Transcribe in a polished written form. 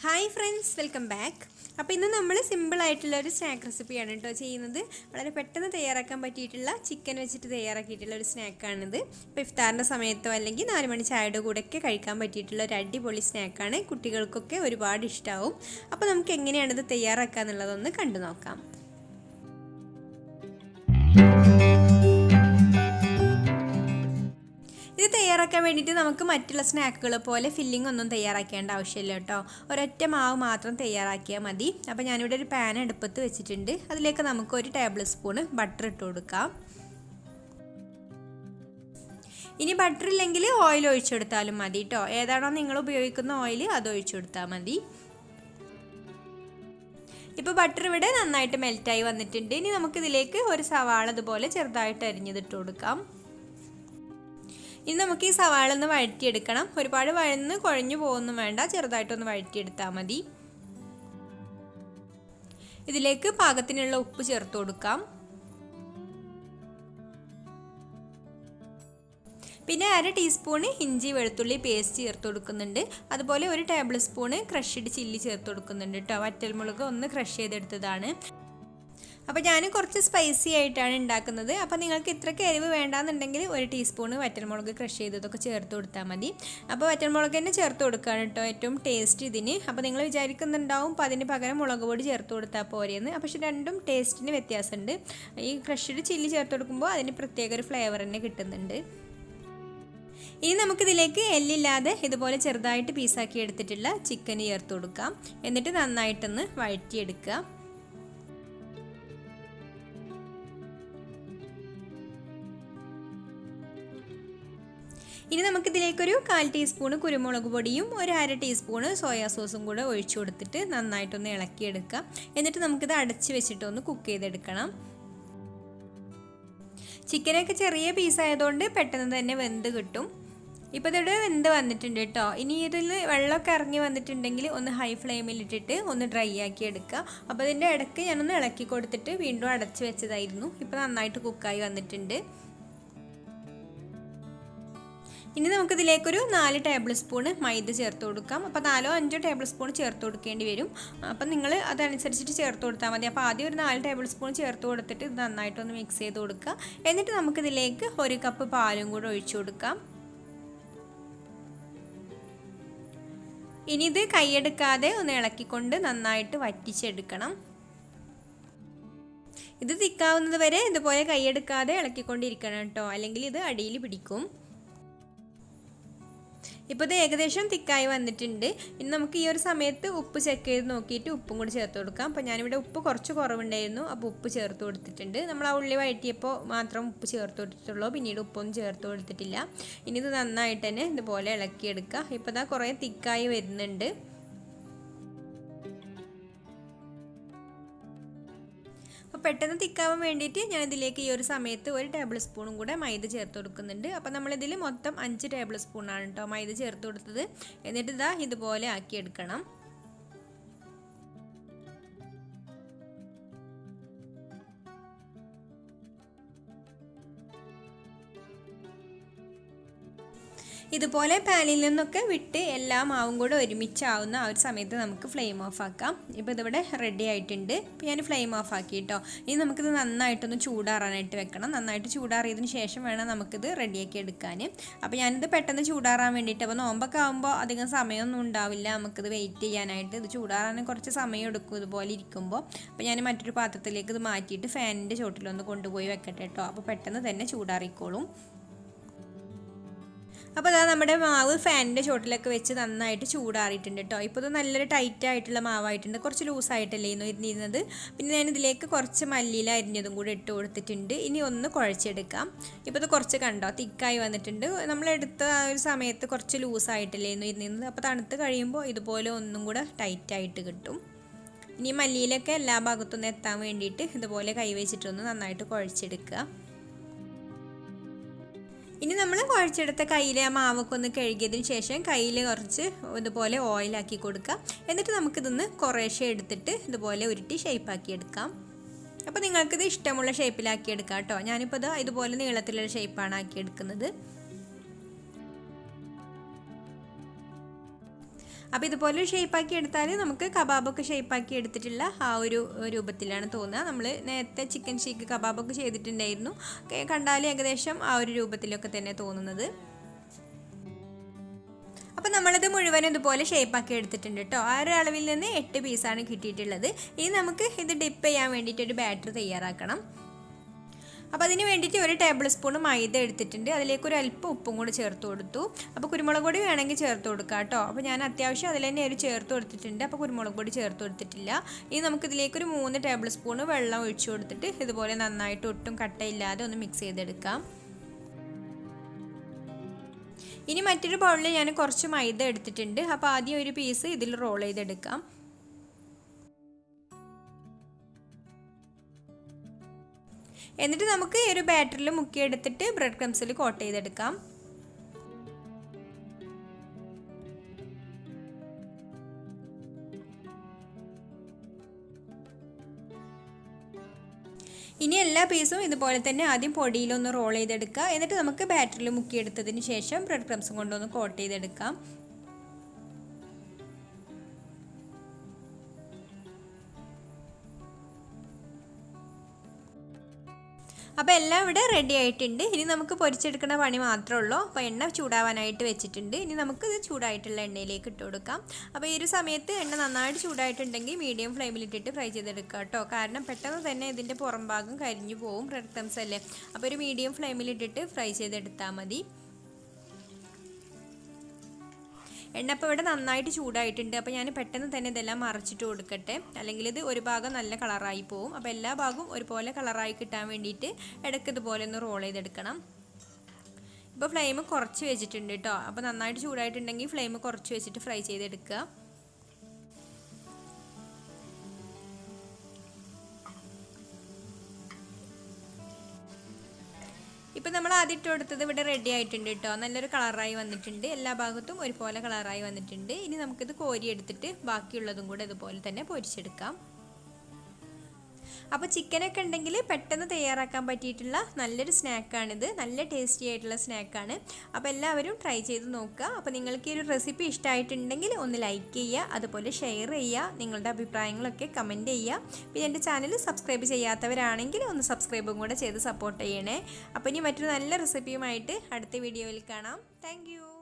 Hi friends, welcome back. അപ്പോൾ ഇന്ന് നമ്മൾ സിമ്പിളായിട്ടുള്ള ഒരു സ്നാക്ക് റെസിപ്പിയാണ് കേട്ടോ ചെയ്യുന്നത്. വളരെ പെട്ടെന്ന് തയ്യാറാക്കാൻ പറ്റിയിട്ടുള്ള ചിക്കൻ വെച്ചിട്ട് തയ്യാറാക്കിയിട്ടുള്ള ഒരു സ്നാക്കാണിത്. ഇപ്പോൾ ഇഫ്താറിൻ്റെ സമയത്തോ അല്ലെങ്കിൽ 4 മണി ചായയുടെ കൂടെയൊക്കെ കഴിക്കാൻ പറ്റിയിട്ടുള്ള ഒരു അടിപൊളി സ്നാക്കാണ്. കുട്ടികൾക്കൊക്കെ ഒരുപാട് ഇഷ്ടമാവും. അപ്പോൾ നമുക്ക് എങ്ങനെയാണിത് തയ്യാറാക്കുക എന്നുള്ളതൊന്ന് കണ്ടു നോക്കാം. ഇത് തയ്യാറാക്കാൻ വേണ്ടിയിട്ട് നമുക്ക് മറ്റുള്ള സ്നാക്കുകൾ പോലെ ഫില്ലിംഗ് ഒന്നും തയ്യാറാക്കേണ്ട ആവശ്യമില്ല കേട്ടോ. ഒരൊറ്റ മാവ് മാത്രം തയ്യാറാക്കിയാൽ മതി. അപ്പോൾ ഞാനിവിടെ ഒരു പാൻ അടുപ്പത്ത് വെച്ചിട്ടുണ്ട്. അതിലേക്ക് നമുക്ക് 1 ടേബിൾ സ്പൂൺ ബട്ടർ ഇട്ട് കൊടുക്കാം. ഇനി ബട്ടർ ഇല്ലെങ്കിൽ ഓയിൽ ഒഴിച്ചെടുത്താലും മതി കേട്ടോ. ഏതാണോ നിങ്ങൾ ഉപയോഗിക്കുന്ന ഓയിൽ അത് ഒഴിച്ചെടുത്താൽ മതി. ഇപ്പോൾ ബട്ടർ ഇവിടെ നന്നായിട്ട് മെൽറ്റായി വന്നിട്ടുണ്ട്. ഇനി നമുക്കിതിലേക്ക് ഒരു സവാള അതുപോലെ ചെറുതായിട്ട് അരിഞ്ഞതിട്ട് കൊടുക്കാം. ഇനി നമുക്ക് ഈ സവാള ഒന്ന് വഴറ്റിയെടുക്കണം. ഒരുപാട് വഴന്ന് കുഴഞ്ഞു പോകുന്നു വേണ്ട, ചെറുതായിട്ടൊന്ന് വഴറ്റിയെടുത്താൽ മതി. ഇതിലേക്ക് പാകത്തിനുള്ള ഉപ്പ് ചേർത്ത് കൊടുക്കാം. പിന്നെ 1/2 ടീസ്പൂണ് ഇഞ്ചി വെളുത്തുള്ളി പേസ്റ്റ് ചേർത്ത് കൊടുക്കുന്നുണ്ട്. അതുപോലെ 1 ടേബിൾ സ്പൂണ് ക്രഷ്ഡ് ചില്ലി ചേർത്ത് കൊടുക്കുന്നുണ്ട് കേട്ടോ. വറ്റൽമുളക് ഒന്ന് ക്രഷ് ചെയ്തെടുത്തതാണ്. അപ്പോൾ ഞാൻ കുറച്ച് സ്പൈസി ആയിട്ടാണ് ഉണ്ടാക്കുന്നത്. അപ്പോൾ നിങ്ങൾക്ക് ഇത്രയ്ക്ക് എരിവ് വേണ്ടാന്നുണ്ടെങ്കിൽ 1 ടീസ്പൂണ് വറ്റൽമുളക് ക്രഷ് ചെയ്തതൊക്കെ ചേർത്ത് കൊടുത്താൽ മതി. അപ്പോൾ വറ്റൽമുളക് തന്നെ ചേർത്ത് കൊടുക്കുകയാണ് കേട്ടോ ഏറ്റവും ടേസ്റ്റ് ഇതിന്. അപ്പോൾ നിങ്ങൾ വിചാരിക്കുന്നുണ്ടാവും അപ്പോൾ അതിന് പകരം മുളക് പൊടി ചേർത്ത് കൊടുത്താൽ പോരെയെന്ന്. പക്ഷേ രണ്ടും ടേസ്റ്റിന് വ്യത്യാസമുണ്ട്. ഈ ക്രഷ്ഡ് ചില്ലി ചേർത്ത് കൊടുക്കുമ്പോൾ അതിന് പ്രത്യേക ഒരു ഫ്ലേവർ തന്നെ കിട്ടുന്നുണ്ട്. ഇനി നമുക്കിതിലേക്ക് എല്ലില്ലാതെ ഇതുപോലെ ചെറുതായിട്ട് പീസാക്കി എടുത്തിട്ടുള്ള ചിക്കൻ ചേർത്ത് കൊടുക്കാം. എന്നിട്ട് നന്നായിട്ടൊന്ന് വഴറ്റിയെടുക്കുക. ഇനി നമുക്കിതിലേക്കൊരു 1/4 ടീസ്പൂണ് കുരുമുളക് പൊടിയും 1/2 ടീസ്പൂണ് സോയാ സോസും കൂടെ ഒഴിച്ചു കൊടുത്തിട്ട് നന്നായിട്ടൊന്ന് ഇളക്കിയെടുക്കുക. എന്നിട്ട് നമുക്കിത് അടച്ച് വെച്ചിട്ടൊന്ന് കുക്ക് ചെയ്തെടുക്കണം. ചിക്കനൊക്കെ ചെറിയ പീസായതുകൊണ്ട് പെട്ടെന്ന് തന്നെ വെന്ത് കിട്ടും. ഇപ്പോൾ ഇതിവിടെ വെന്ത് വന്നിട്ടുണ്ട് കേട്ടോ. ഇനി ഇതിൽ വെള്ളമൊക്കെ ഇറങ്ങി വന്നിട്ടുണ്ടെങ്കിൽ ഒന്ന് ഹൈ ഫ്ലെയിമിലിട്ടിട്ട് ഒന്ന് ഡ്രൈ ആക്കി എടുക്കുക. അപ്പോൾ ഇതിൻ്റെ ഇടയ്ക്ക് ഞാനൊന്ന് ഇളക്കി കൊടുത്തിട്ട് വീണ്ടും അടച്ച് വെച്ചതായിരുന്നു. ഇപ്പോൾ നന്നായിട്ട് കുക്കായി വന്നിട്ടുണ്ട്. ഇനി നമുക്കിതിലേക്കൊരു 4 ടേബിൾ സ്പൂണ് മൈദ ചേർത്ത് കൊടുക്കാം. അപ്പോൾ 4-5 ടേബിൾ സ്പൂൺ ചേർത്ത് കൊടുക്കേണ്ടി വരും. അപ്പം നിങ്ങൾ അതനുസരിച്ചിട്ട് ചേർത്ത് കൊടുത്താൽ മതി. അപ്പോൾ ആദ്യം ഒരു 4 ടേബിൾ സ്പൂൺ ചേർത്ത് കൊടുത്തിട്ട് ഇത് നന്നായിട്ടൊന്ന് മിക്സ് ചെയ്ത് കൊടുക്കുക. എന്നിട്ട് നമുക്കിതിലേക്ക് 1 കപ്പ് പാലും കൂടെ ഒഴിച്ചു കൊടുക്കാം. ഇനി ഇത് കൈയെടുക്കാതെ ഒന്ന് ഇളക്കിക്കൊണ്ട് നന്നായിട്ട് വറ്റിച്ചെടുക്കണം. ഇത് തിക്കാവുന്നത് വരെ ഇതുപോലെ കൈയെടുക്കാതെ ഇളക്കിക്കൊണ്ടിരിക്കണം കേട്ടോ, അല്ലെങ്കിൽ ഇത് അടിയിൽ പിടിക്കും. ഇപ്പോൾ ഇത് ഏകദേശം തിക്കായി വന്നിട്ടുണ്ട്. ഇനി നമുക്ക് ഈ ഒരു സമയത്ത് ഉപ്പ് ചെക്ക് ചെയ്ത് നോക്കിയിട്ട് ഉപ്പും കൂടി ചേർത്ത് കൊടുക്കാം. അപ്പോൾ ഞാനിവിടെ ഉപ്പ് കുറച്ച് കുറവുണ്ടായിരുന്നു, അപ്പോൾ ഉപ്പ് ചേർത്ത് കൊടുത്തിട്ടുണ്ട്. നമ്മൾ ആ ഉള്ളി വഴറ്റിയപ്പോൾ മാത്രം ഉപ്പ് ചേർത്ത് കൊടുത്തിട്ടുള്ളൂ, പിന്നീട് ഉപ്പൊന്നും ചേർത്ത് കൊടുത്തിട്ടില്ല. ഇനി ഇത് നന്നായിട്ട് തന്നെ ഇതുപോലെ ഇളക്കിയെടുക്കുക. ഇപ്പോൾ ഇതാ കുറേ തിക്കായി വരുന്നുണ്ട്. അപ്പോൾ പെട്ടെന്ന് തിക്കാവാൻ വേണ്ടിയിട്ട് ഞാൻ ഇതിലേക്ക് ഈ ഒരു സമയത്ത് 1 ടേബിൾ സ്പൂണും കൂടെ മൈദ ചേർത്ത് കൊടുക്കുന്നുണ്ട്. അപ്പോൾ നമ്മളിതിൽ മൊത്തം 5 ടേബിൾ സ്പൂണാണ് കേട്ടോ മൈദ ചേർത്ത് കൊടുത്തത്. എന്നിട്ട് ഇതാ ഇതുപോലെ ആക്കിയെടുക്കണം. ഇതുപോലെ പാനിൽ നിന്നൊക്കെ വിട്ട് എല്ലാ മാവും കൂടെ ഒരുമിച്ചാവുന്ന ആ ഒരു സമയത്ത് നമുക്ക് ഫ്ലെയിം ഓഫ് ആക്കാം. ഇപ്പോൾ ഇതിവിടെ റെഡി ആയിട്ടുണ്ട്. ഇപ്പോൾ ഞാൻ ഫ്ലെയിം ഓഫ് ആക്കി കേട്ടോ. ഇനി നമുക്കിത് നന്നായിട്ടൊന്ന് ചൂടാറാനായിട്ട് വെക്കണം. നന്നായിട്ട് ചൂടാറിയതിന് ശേഷം വേണം നമുക്കിത് റെഡിയാക്കി എടുക്കാൻ. അപ്പോൾ ഞാനിത് പെട്ടെന്ന് ചൂടാറാൻ വേണ്ടിയിട്ട്, അപ്പോൾ നോമ്പൊക്കെ ആകുമ്പോൾ അധികം സമയമൊന്നും ഉണ്ടാവില്ല നമുക്കിത് വെയിറ്റ് ചെയ്യാനായിട്ട്. ഇത് ചൂടാറാൻ കുറച്ച് സമയം എടുക്കും ഇതുപോലെ ഇരിക്കുമ്പോൾ. അപ്പോൾ ഞാൻ മറ്റൊരു പാത്രത്തിലേക്ക് ഇത് മാറ്റിയിട്ട് ഫാനിൻ്റെ ചോട്ടിലൊന്ന് കൊണ്ടുപോയി വെക്കട്ടെ കേട്ടോ. അപ്പോൾ പെട്ടെന്ന് തന്നെ ചൂടാറിക്കോളും. അപ്പോൾ അതാ നമ്മുടെ മാവ് ഫാനിൻ്റെ ചോട്ടിലൊക്കെ വെച്ച് നന്നായിട്ട് ചൂടാറിയിട്ടുണ്ട് കേട്ടോ. ഇപ്പോൾ ഇത് നല്ലൊരു ടൈറ്റ് ആയിട്ടുള്ള മാവായിട്ടുണ്ട്. കുറച്ച് ലൂസായിട്ടല്ലേ ഇരുന്നിരുന്നത്. പിന്നെ ഞാൻ ഇതിലേക്ക് കുറച്ച് മല്ലിയില അരിഞ്ഞതും കൂടി ഇട്ട് കൊടുത്തിട്ടുണ്ട്. ഇനി ഒന്ന് കുഴച്ചെടുക്കാം. ഇപ്പോൾ ഇത് കുറച്ച് കണ്ടോ തിക്കായി വന്നിട്ടുണ്ട്. നമ്മളെടുത്ത ആ ഒരു സമയത്ത് കുറച്ച് ലൂസായിട്ടല്ലേ ഇരുന്നിരുന്നത്. അപ്പോൾ തണുത്ത് കഴിയുമ്പോൾ ഇതുപോലെ ഒന്നും കൂടെ ടൈറ്റായിട്ട് കിട്ടും. ഇനി മല്ലിയിലൊക്കെ എല്ലാ ഭാഗത്തുനിന്ന് എത്താൻ വേണ്ടിയിട്ട് ഇതുപോലെ കൈവച്ചിട്ടൊന്ന് നന്നായിട്ട് കുഴച്ചെടുക്കുക. ഇനി നമ്മൾ കുഴച്ചെടുത്ത കയ്യിലെ ആ മാവൊക്കെ ഒന്ന് കഴുകിയതിന് ശേഷം കയ്യിൽ കുറച്ച് ഇതുപോലെ ഓയിലാക്കി കൊടുക്കുക. എന്നിട്ട് നമുക്കിതൊന്ന് കുറേശ്ശെ എടുത്തിട്ട് ഇതുപോലെ ഉരുട്ടി ഷേപ്പാക്കി എടുക്കാം. അപ്പോൾ നിങ്ങൾക്കിത് ഇഷ്ടമുള്ള ഷേപ്പിലാക്കി എടുക്കാം കേട്ടോ. ഞാനിപ്പോൾ ഇതുപോലെ നീളത്തിലുള്ള ഷേപ്പാണ് ആക്കിയെടുക്കുന്നത്. അപ്പോൾ ഇതുപോലെ ഷേപ്പാക്കി എടുത്താൽ നമുക്ക് കബാബൊക്കെ ഷേപ്പാക്കി എടുത്തിട്ടുള്ള ആ ഒരു രൂപത്തിലാണ് തോന്നുക. നമ്മൾ നേരത്തെ ചിക്കൻ ഷീക്ക് കബാബൊക്കെ ചെയ്തിട്ടുണ്ടായിരുന്നു, കണ്ടാൽ ഏകദേശം ആ ഒരു രൂപത്തിലൊക്കെ തന്നെ തോന്നുന്നത്. അപ്പോൾ നമ്മളിത് മുഴുവനും ഇതുപോലെ ഷേപ്പാക്കി എടുത്തിട്ടുണ്ട് കേട്ടോ. ആ ഒരു അളവിൽ നിന്ന് 8 പീസാണ് കിട്ടിയിട്ടുള്ളത്. ഇനി നമുക്ക് ഇത് ഡിപ്പ് ചെയ്യാൻ വേണ്ടിയിട്ട് ഒരു ബാറ്റർ തയ്യാറാക്കണം. അപ്പോൾ അതിന് വേണ്ടിയിട്ട് ഒരു ടേബിൾ സ്പൂൺ മൈദ എടുത്തിട്ടുണ്ട്. അതിലേക്ക് ഒരു അല്പം ഉപ്പും കൂടി ചേർത്ത് കൊടുത്തു. അപ്പോൾ കുരുമുളക് പൊടി വേണമെങ്കിൽ ചേർത്ത് കൊടുക്കാം കേട്ടോ. അപ്പോൾ ഞാൻ അത്യാവശ്യം അതിൽ തന്നെ ഒരു ചേർത്ത് കൊടുത്തിട്ടുണ്ട്. അപ്പോൾ കുരുമുളക് പൊടി ചേർത്ത് കൊടുത്തിട്ടില്ല. ഇനി നമുക്കിതിലേക്കൊരു 3 ടേബിൾ സ്പൂൺ വെള്ളം ഒഴിച്ചു കൊടുത്തിട്ട് ഇതുപോലെ നന്നായിട്ട് ഒട്ടും കട്ടയില്ലാതെ ഒന്ന് മിക്സ് ചെയ്തെടുക്കാം. ഇനി മറ്റൊരു ബൗളിൽ ഞാൻ കുറച്ച് മൈദ എടുത്തിട്ടുണ്ട്. അപ്പോൾ ആദ്യം ഒരു പീസ് ഇതിൽ റോൾ ചെയ്തെടുക്കാം. എന്നിട്ട് നമുക്ക് ഈ ഒരു ബാറ്ററിൽ മുക്കിയെടുത്തിട്ട് ബ്രെഡ് ക്രംസിൽ കോട്ട് ചെയ്തെടുക്കാം. ഇനി എല്ലാ പീസും ഇതുപോലെ തന്നെ ആദ്യം പൊടിയിലൊന്ന് റോൾ ചെയ്തെടുക്കുക. എന്നിട്ട് നമുക്ക് ബാറ്ററിൽ മുക്കിയെടുത്തതിന് ശേഷം ബ്രെഡ് ക്രംസും കൊണ്ടൊന്ന് കോട്ട് ചെയ്തെടുക്കാം. അപ്പോൾ എല്ലാം ഇവിടെ റെഡി ആയിട്ടുണ്ട്. ഇനി നമുക്ക് പൊരിച്ചെടുക്കുന്ന പണി മാത്രമേ ഉള്ളൂ. അപ്പോൾ എണ്ണ ചൂടാവാനായിട്ട് വെച്ചിട്ടുണ്ട്. ഇനി നമുക്കിത് ചൂടായിട്ടുള്ള എണ്ണയിലേക്ക് ഇട്ട് കൊടുക്കാം. അപ്പോൾ ഈ ഒരു സമയത്ത് എണ്ണ നന്നായിട്ട് ചൂടായിട്ടുണ്ടെങ്കിൽ മീഡിയം ഫ്ലെയിമിലിട്ടിട്ട് ഫ്രൈ ചെയ്തെടുക്കുക കേട്ടോ. കാരണം പെട്ടെന്ന് തന്നെ ഇതിൻ്റെ പുറം ഭാഗം കരിഞ്ഞു പോവും, ബ്രെഡ് ക്രംസ് അല്ലേ. അപ്പോൾ ഒരു മീഡിയം ഫ്ലെയിമിലിട്ടിട്ട് ഫ്രൈ ചെയ്തെടുത്താൽ മതി. എണ്ണ ഇപ്പോൾ ഇവിടെ നന്നായിട്ട് ചൂടായിട്ടുണ്ട്. അപ്പോൾ ഞാൻ പെട്ടെന്ന് തന്നെ ഇതെല്ലാം മറിച്ചിട്ട് കൊടുക്കട്ടെ, അല്ലെങ്കിൽ ഇത് ഒരു ഭാഗം നല്ല കളറായി പോവും. അപ്പോൾ എല്ലാ ഭാഗവും ഒരുപോലെ കളറായി കിട്ടാൻ വേണ്ടിയിട്ട് ഇടയ്ക്ക് ഇതുപോലെ ഒന്ന് റോൾ ചെയ്തെടുക്കണം. ഇപ്പോൾ ഫ്ലെയിം കുറച്ച് വെച്ചിട്ടുണ്ട് കേട്ടോ. അപ്പോൾ നന്നായിട്ട് ചൂടായിട്ടുണ്ടെങ്കിൽ ഫ്ലെയിം കുറച്ച് വെച്ചിട്ട് ഫ്രൈ ചെയ്തെടുക്കുക. ഇപ്പോൾ നമ്മൾ ആദ്യം ഇട്ട് കൊടുത്തത് ഇവിടെ റെഡി ആയിട്ടുണ്ട് കേട്ടോ. നല്ലൊരു കളറായി വന്നിട്ടുണ്ട്, എല്ലാ ഭാഗത്തും ഒരുപോലെ കളറായി വന്നിട്ടുണ്ട്. ഇനി നമുക്കിത് കോരിയെടുത്തിട്ട് ബാക്കിയുള്ളതും കൂടെ ഇതുപോലെ തന്നെ പൊരിച്ചെടുക്കാം. അപ്പോൾ ചിക്കനൊക്കെ ഉണ്ടെങ്കിൽ പെട്ടെന്ന് തയ്യാറാക്കാൻ പറ്റിയിട്ടുള്ള നല്ലൊരു സ്നാക്കാണിത്. നല്ല ടേസ്റ്റി ആയിട്ടുള്ള സ്നാക്കാണ്. അപ്പോൾ എല്ലാവരും ട്രൈ ചെയ്ത് നോക്കുക. അപ്പോൾ നിങ്ങൾക്ക് ഈ ഒരു റെസിപ്പി ഇഷ്ടമായിട്ടുണ്ടെങ്കിൽ ഒന്ന് ലൈക്ക് ചെയ്യുക, അതുപോലെ ഷെയർ ചെയ്യുക, നിങ്ങളുടെ അഭിപ്രായങ്ങളൊക്കെ കമൻറ്റ് ചെയ്യുക. പിന്നെ എൻ്റെ ചാനൽ സബ്സ്ക്രൈബ് ചെയ്യാത്തവരാണെങ്കിൽ ഒന്ന് സബ്സ്ക്രൈബും കൂടെ ചെയ്ത് സപ്പോർട്ട് ചെയ്യണേ. അപ്പോൾ ഇനി മറ്റൊരു നല്ല റെസിപ്പിയുമായിട്ട് അടുത്ത വീഡിയോയിൽ കാണാം. താങ്ക്